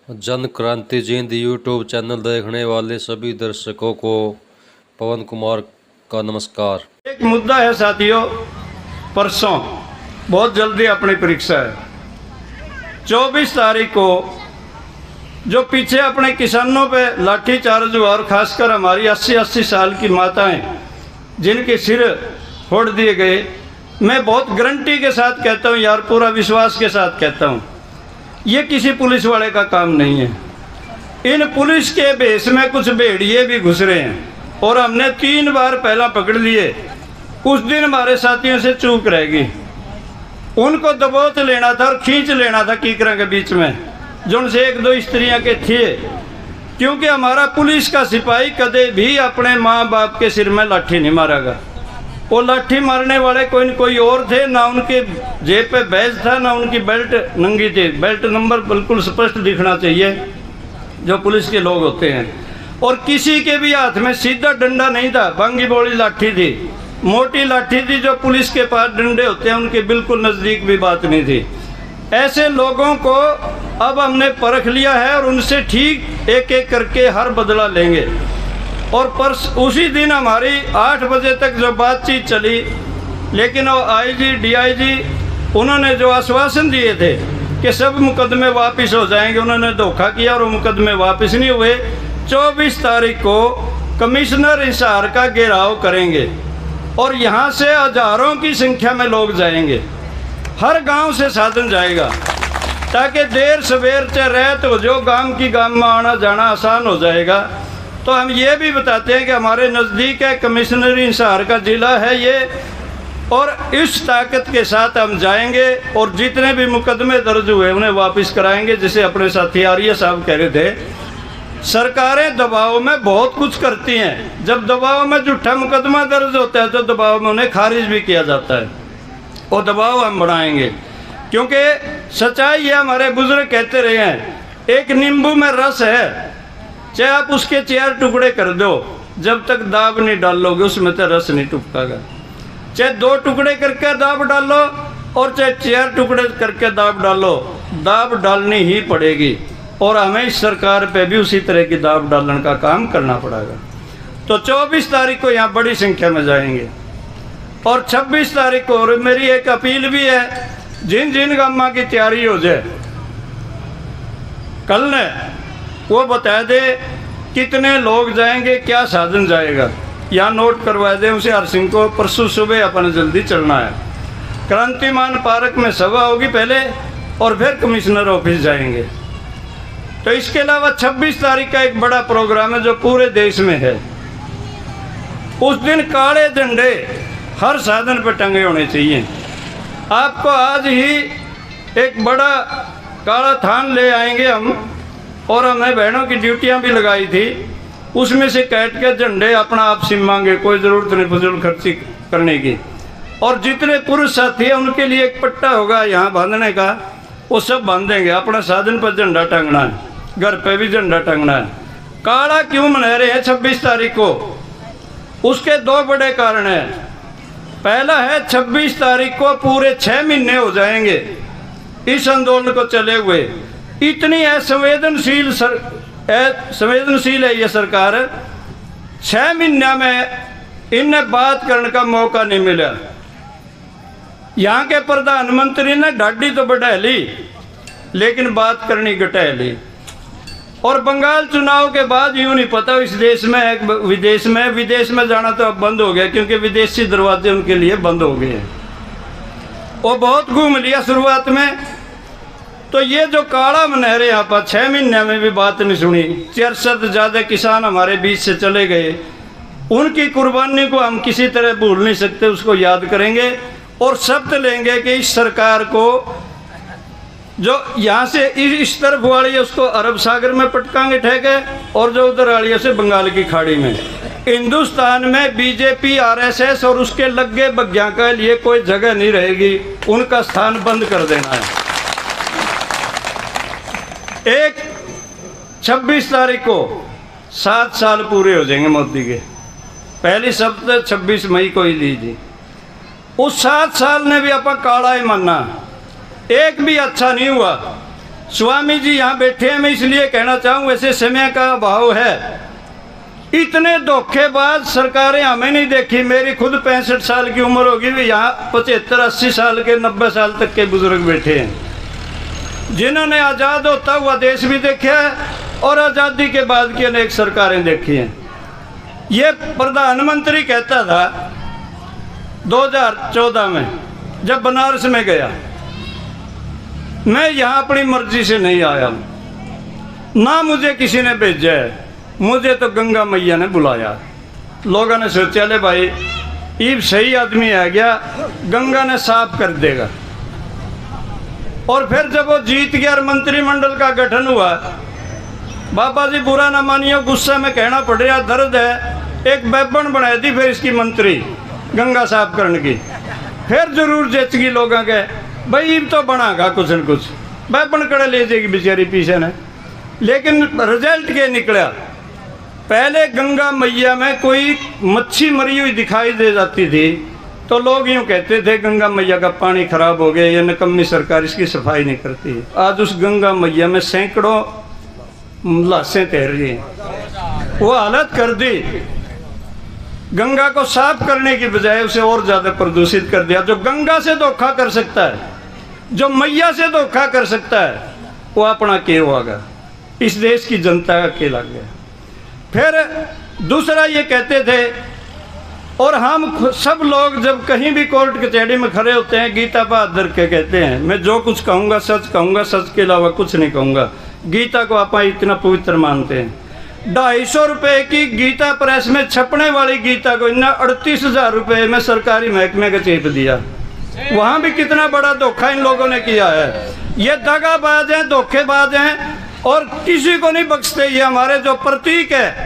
जन क्रांति जिंद YouTube channel देखने वाले सभी दर्शकों को पवन कुमार का नमस्कार। एक मुद्दा है साथियों, परसों बहुत जल्दी अपनी परीक्षा है 24 तारीख को। जो पीछे अपने किसानों पे लाठीचार्ज हुआ और खासकर हमारी 80-80 साल की माताएं जिनके सिर फोड़ दिए गए, मैं बहुत गारंटी के साथ कहता हूं यार, पूरा विश्वास के साथ कहता हूं, ये किसी पुलिस वाले का काम नहीं है। इन पुलिस के भेष में कुछ भेड़िए भी घुस रहे हैं और हमने 3 बार पहला पकड़ लिए। उस दिन हमारे साथियों से चूक रहेगी, उनको दबोच लेना था और खींच लेना था कीकरा के बीच में, जो उनसे 1-2 स्त्रियां के थे। क्योंकि हमारा पुलिस का सिपाही कदे भी अपने माँ बाप के सिर में लाठी नहीं मारेगा। वो लाठी मारने वाले कोई न कोई और थे, ना उनके जेब पे बैज था, ना उनकी बेल्ट नंगी थी। बेल्ट नंबर बिल्कुल स्पष्ट दिखना चाहिए जो पुलिस के लोग होते हैं। और किसी के भी हाथ में सीधा डंडा नहीं था, बांगी बोली लाठी थी, मोटी लाठी थी। जो पुलिस के पास डंडे होते हैं उनके बिल्कुल नज़दीक भी बात नहीं थी। ऐसे लोगों को अब हमने परख लिया है और उनसे ठीक एक एक करके हर बदला लेंगे। और उसी दिन हमारी 8 बजे तक जो बातचीत चली, लेकिन वो आईजी डीआईजी उन्होंने जो आश्वासन दिए थे कि सब मुकदमे वापस हो जाएंगे, उन्होंने धोखा किया और वो मुकदमे वापस नहीं हुए। 24 तारीख को कमिश्नर हिसार का घेराव करेंगे और यहाँ से हजारों की संख्या में लोग जाएंगे, हर गांव से साधन जाएगा, ताकि देर सवेर से रहत हो जो गांव की गांव में आना जाना आसान हो जाएगा। तो हम ये भी बताते हैं कि हमारे नज़दीक है, कमिश्नर हिसार का ज़िला है ये, और इस ताकत के साथ हम जाएंगे और जितने भी मुकदमे दर्ज हुए उन्हें वापस कराएंगे। जैसे अपने साथी आर्य साहब कह रहे थे, सरकारें दबाव में बहुत कुछ करती हैं। जब दबाव में झूठा मुकदमा दर्ज होता है तो दबाव में उन्हें खारिज भी किया जाता है। वो दबाव हम बढ़ाएंगे, क्योंकि सच्चाई है, हमारे बुजुर्ग कहते रहे हैं, एक नींबू में रस है, चाहे आप उसके 4 टुकड़े कर दो, जब तक दाब नहीं डालोगे उसमें तो रस नहीं टुपकेगा। चाहे 2 टुकड़े करके दाब डालो और चाहे 4 टुकड़े करके दाब डालो, दाब डालनी ही पड़ेगी। और हमें इस सरकार पे भी उसी तरह की दाब डालने का काम करना पड़ेगा। तो 24 तारीख को यहाँ बड़ी संख्या में जाएंगे और 26 तारीख को। और मेरी एक अपील भी है, जिन जिन गामा की तैयारी हो जाए कल ने वो बता दे कितने लोग जाएंगे, क्या साधन जाएगा, या नोट करवा दे उसे हर सिंह को। परसों सुबह अपन जल्दी चलना है, क्रांतिमान पार्क में सभा होगी पहले और फिर कमिश्नर ऑफिस जाएंगे। तो इसके अलावा 26 तारीख का एक बड़ा प्रोग्राम है जो पूरे देश में है। उस दिन काले झंडे हर साधन पर टंगे होने चाहिए। आपको आज ही एक बड़ा काला थान ले आएंगे हम, और हमने बहनों की ड्यूटियां भी लगाई थी, उसमें से काट के झंडे अपना आप सिमाएंगे, कोई ज़रूरत नहीं फजूल खर्ची करने की। और जितने पुरुष साथी हैं उनके लिए एक पट्टा होगा यहाँ बांधने का, वो सब बांधेंगे। अपना साधन पर झंडा टांगना है, घर पे भी झंडा टांगना है। काला क्यों मना रहे हैं 26 तारीख को? उसके 2 बड़े कारण हैं। पहला है 26 तारीख को पूरे 6 महीने हो जाएंगे इस आंदोलन को चले हुए। इतनी असंवेदनशील संवेदनशील है ये सरकार, 6 महीने में इन्हें बात करने का मौका नहीं मिला। यहाँ के प्रधानमंत्री ने ढाडी तो बढ़ा ली, लेकिन बात करनी घटा ली। और बंगाल चुनाव के बाद यूँ नहीं पता इस देश में विदेश में जाना तो अब बंद हो गया, क्योंकि विदेशी दरवाजे उनके लिए बंद हो गए। वो बहुत घूम लिया शुरुआत में। तो ये जो काला मनहरे यहाँ पर 6 महीने में भी बात नहीं सुनी। 400 ज़्यादा किसान हमारे बीच से चले गए, उनकी कुर्बानी को हम किसी तरह भूल नहीं सकते, उसको याद करेंगे और शपथ लेंगे कि इस सरकार को जो यहाँ से इस तरफ वाली है उसको अरब सागर में पटकाएंगे ठेके, और जो उधर वाली है उसे बंगाल की खाड़ी में। हिंदुस्तान में बीजेपी आरएसएस और उसके लगे बग्या के लिए कोई जगह नहीं रहेगी, उनका स्थान बंद कर देना है। एक 26 तारीख को 7 साल पूरे हो जाएंगे मोदी के। पहली शपथ 26 मई को ही लीजिए। उस 7 साल ने भी अपन काला ही मानना, एक भी अच्छा नहीं हुआ। स्वामी जी यहाँ बैठे हैं, मैं इसलिए कहना चाहूँ, वैसे समय का अभाव है। इतने धोखेबाज सरकारें हमें नहीं देखी। मेरी खुद 65 साल की उम्र होगी, भी यहाँ 75-80 साल के 90 साल तक के बुजुर्ग बैठे हैं, जिन्होंने आज़ाद होता हुआ देश भी देखा है और आज़ादी के बाद की अनेक सरकारें देखी हैं। ये प्रधानमंत्री कहता था 2014 में जब बनारस में गया, मैं यहाँ अपनी मर्जी से नहीं आया हूँ, ना मुझे किसी ने भेजा है, मुझे तो गंगा मैया ने बुलाया। लोगों ने सोचा ले भाई ये सही आदमी आ गया, गंगा ने साफ कर देगा। और फिर जब वो जीत गया और मंत्रिमंडल का गठन हुआ, बाबा जी बुरा ना मानियो, गुस्सा में कहना पड़ रहा, दर्द है, एक बैबन बना दी फिर इसकी मंत्री गंगा साफ करने की। फिर जरूर जचगी लोगों के, भाई तो बनागा कुछ न कुछ, बैबन कड़े ले जाएगी बेचारी पीछे ने। लेकिन रिजल्ट क्या निकला, पहले गंगा मैया में कोई मच्छी मरी हुई दिखाई दे जाती थी तो लोग यूँ कहते थे गंगा मैया का पानी खराब हो गया, ये निकम्मी सरकार इसकी सफाई नहीं करती। आज उस गंगा मैया में सैकड़ों लाशें तैर रही हैं। वो हालत कर दी, गंगा को साफ करने की बजाय उसे और ज़्यादा प्रदूषित कर दिया। जो गंगा से धोखा कर सकता है, जो मैया से धोखा कर सकता है, वो अपना के होगा, इस देश की जनता का के लग गया। फिर दूसरा ये कहते थे, और हम सब लोग जब कहीं भी कोर्ट कचहरी में खड़े होते हैं, गीता बहादुर के कहते हैं, मैं जो कुछ कहूँगा सच कहूँगा, सच के अलावा कुछ नहीं कहूँगा। गीता को आप इतना पवित्र मानते हैं। 250 रुपये की गीता प्रेस में छपने वाली गीता को इन्हें 38,000 रुपये में सरकारी महकमे का चेप दिया। वहाँ भी कितना बड़ा धोखा इन लोगों ने किया है। ये दगाबाज हैं, धोखेबाज हैं और किसी को नहीं बख्शते। ये हमारे जो प्रतीक है